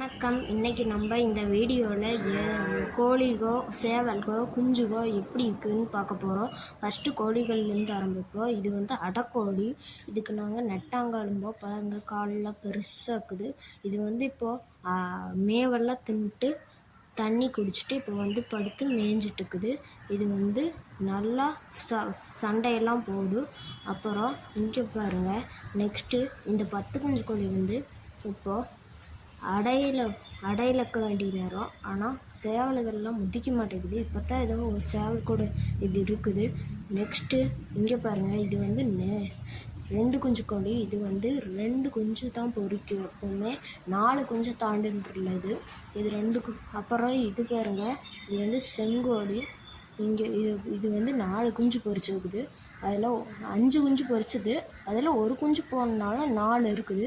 வணக்கம். இன்றைக்கி நம்ம இந்த வீடியோவில் கோழிகோ சேவல்கோ குஞ்சுகோ எப்படி இருக்குதுன்னு பார்க்க போகிறோம். ஃபஸ்ட்டு கோழிகள்லேருந்து ஆரம்பிப்போம். இது வந்து அடைக்கோழி. இதுக்கு நாங்கள் நெட்டாங்காலும்போம். பாருங்கள், காலெலாம் பெருசாக இருக்குது. இது வந்து இப்போது மேவெல்லாம் தின்ட்டு தண்ணி குடிச்சிட்டு இப்போ வந்து படுத்து மேய்ஞ்சிட்ருக்குது. இது வந்து நல்லா சண்டையெல்லாம் போடும். அப்புறம் இங்கே பாருங்கள், நெக்ஸ்ட்டு இந்த 10 குஞ்சு கோழி வந்து இப்போது அடையில் இருக்க வேண்டிய நேரம். ஆனால் சேவல்கள்லாம் முதிக்க மாட்டேங்குது. இப்போ தான் ஏதோ ஒரு சேவல் கூட இது இருக்குது. நெக்ஸ்ட்டு இங்கே பாருங்கள், இது வந்து 2 குஞ்சு கோழி. இது வந்து 2 குஞ்சு தான் பொரிக்கும். எப்போவுமே 4 குஞ்சு தாண்டின்றில்ல இது 2. அப்புறம் இது பாருங்கள், இது வந்து செங்கோழி. இங்கே இது வந்து 4 குஞ்சு பொரிச்சிருக்குது. அதில் 5 குஞ்சு பொரிச்சது. அதில் ஒரு குஞ்சு போனதுனால 4 இருக்குது.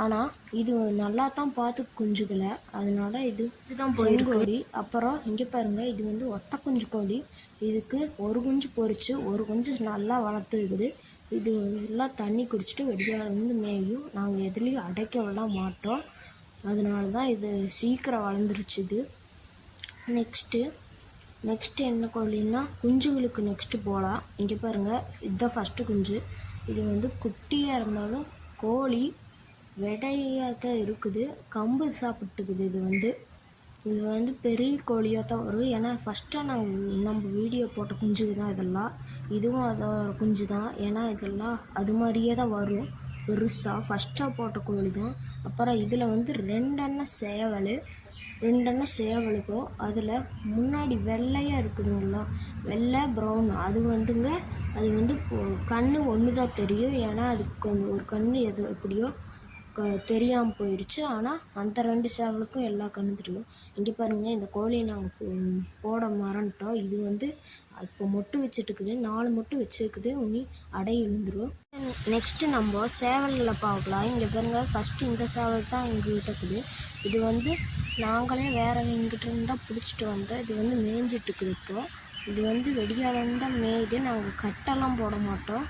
ஆனால் இது நல்லா தான் பார்த்து குஞ்சுகளை, அதனால இதுதான் செங்கோழி. அப்புறம் இங்கே பாருங்கள், இது வந்து ஒத்த குஞ்சு கோழி. இதுக்கு ஒரு குஞ்சு பொரித்து ஒரு குஞ்சு நல்லா வளர்த்துருக்குது. இது எல்லாம் தண்ணி குடிச்சிட்டு வெடியாலேருந்து மேயும். நாங்கள் எதுலேயும் அடைக்கவெல்லாம் மாட்டோம். அதனால தான் இது சீக்கிரம் வளர்ந்துருச்சு. இது நெக்ஸ்ட்டு என்ன கோழின்னா குஞ்சுகளுக்கு நெக்ஸ்ட்டு போகலாம். இங்கே பாருங்கள், இதுதான் ஃபஸ்ட்டு குஞ்சு. இது வந்து குட்டியாக இருந்தாலும் கோழி விடையாக தான் இருக்குது. கம்பு சாப்பிட்டுக்குது. இது வந்து பெரிய கோழியாக தான் வரும். ஏன்னா ஃபஸ்ட்டாக நம்ம வீடியோ போட்ட குஞ்சுக்கு தான் இதெல்லாம். இதுவும் அதோட குஞ்சு தான். ஏன்னா இதெல்லாம் அது மாதிரியே தான் வரும் பெருசாக. ஃபஸ்ட்டாக போட்ட கோழி தான். அப்புறம் இதில் வந்து 2 அண்ணன் சேவலுக்கும் அதில் முன்னாடி வெள்ளையாக இருக்குதுங்களா, வெள்ளை ப்ரௌன். அது வந்து கண் ஒன்று தான் தெரியும். ஏன்னா அதுக்கு ஒரு கண் எப்படியோ தெரியாமல் போயிடுச்சு. ஆனால் அந்த 2 சேவலுக்கும் எல்லா கண்ணும் தெரியும். இங்கே பாருங்கள், இந்த கோழியை நாங்கள் போட மறந்துட்டோம். இது வந்து இப்போ மொட்டு வச்சுட்டுருக்குது. 4 மொட்டு வச்சுருக்குது. உன்னி அடை விழுந்துடும். நெக்ஸ்ட்டு நம்ம சேவல்களை பார்க்கலாம். இங்கே பாருங்கள், ஃபஸ்ட்டு இந்த சேவல் தான் எங்ககிட்ட இருக்குது. இது வந்து நாங்களே வேறு எங்கிட்ட இருந்தால் பிடிச்சிட்டு வந்தோம். இது வந்து மேய்ஞ்சிட்ருக்குது. இப்போது இது வந்து வெடியாலேருந்தான் மேயுது. நாங்கள் கட்டெல்லாம் போட மாட்டோம்.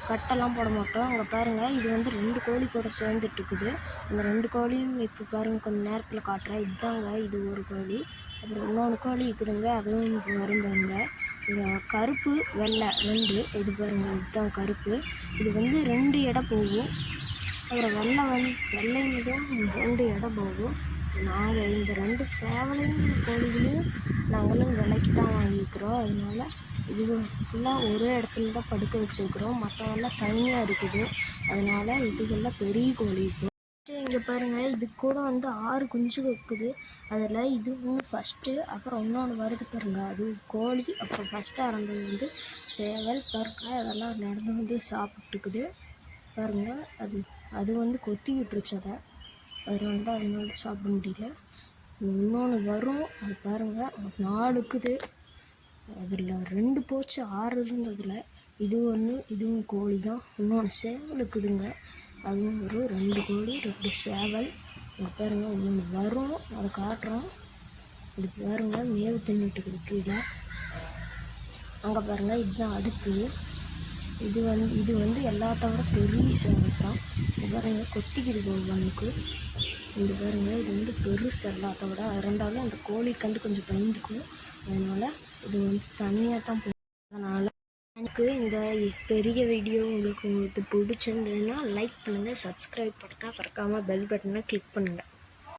அங்கே பாருங்கள், இது வந்து 2 கோழி கூட சேர்ந்துட்டுருக்குது. அந்த 2 கோழியும் இப்போ பாருங்கள், கொஞ்சம் நேரத்தில் காட்டுறேன். இதுதாங்க, இது ஒரு கோழி. அப்புறம் இன்னொன்று கோழி இருக்குதுங்க, அதுவும் வருந்தாங்க. இந்த கருப்பு வெள்ளை 2. இது பாருங்கள், இதுதான் கருப்பு. இது வந்து 2 எடை போகும். அப்புறம் வெள்ளை மீதும் 2 எடை போகும். நாங்கள் இந்த 2 சேவலையும் கோழிகளையும் நாங்களும் விலைக்கு தான் வாங்கிக்கிறோம். அதனால இது ஃபுல்லாக ஒரே இடத்துல தான் படுக்க வச்சுருக்குறோம். மற்றவெல்லாம் தனியாக இருக்குது. அதனால் இதுகெல்லாம் பெரிய கோழி. இப்போ இங்கே பாருங்கள், இது கூட வந்து 6 குஞ்சு வைக்குது. அதில் இது ஒன்று ஃபஸ்ட்டு. அப்புறம் இன்னொன்று வருது பாருங்கள், அது கோழி. அப்புறம் ஃபஸ்ட்டாக இருந்தது வந்து சேவல். பாருங்கள், அதெல்லாம் நடந்து வந்து சாப்பிட்டுக்குது. பாருங்கள், அது வந்து கொத்தி விட்டுருச்சு. அதனால தான் அதனால சாப்பிட முடியல. இன்னொன்று வரும், அது பாருங்கள், 4 இருக்குது. அதில் 2 போச்சு, 6 இருந்ததில். இது ஒன்று, இதுவும் கோழி தான். இன்னொன்று சேவல் இருக்குதுங்க, அதுவும் ஒரு 2 கோழி 2 சேவல். இங்கே பாருங்கள், இன்னொன்று வரும், அதை காட்டுறோம். இது பாருங்கள், மேவு தின்னுட்டுக்குது கீழே. அங்கே பாருங்கள், இதுதான் அடுத்தது. இது வந்து எல்லாத்த விட பெரிய சேவல் தான். இது பாருங்கள், கொத்திக்குது ஒவ்வொன்றுக்கு. இது பாருங்கள், இது வந்து பெருசு எல்லாத்த விட. இருந்தாலும் அந்த கோழி கண்டு கொஞ்சம் பயந்துக்கும். அதனால் இது வந்து தனியாக தான் போகும். அதனால் எனக்கு இந்த பெரிய வீடியோ உங்களுக்கு பிடிச்சிருந்ததுன்னா லைக் பண்ணுங்கள், சப்ஸ்கிரைப் பண்ணுங்கள், மறக்காமல் பெல் பட்டனை கிளிக் பண்ணுங்கள்.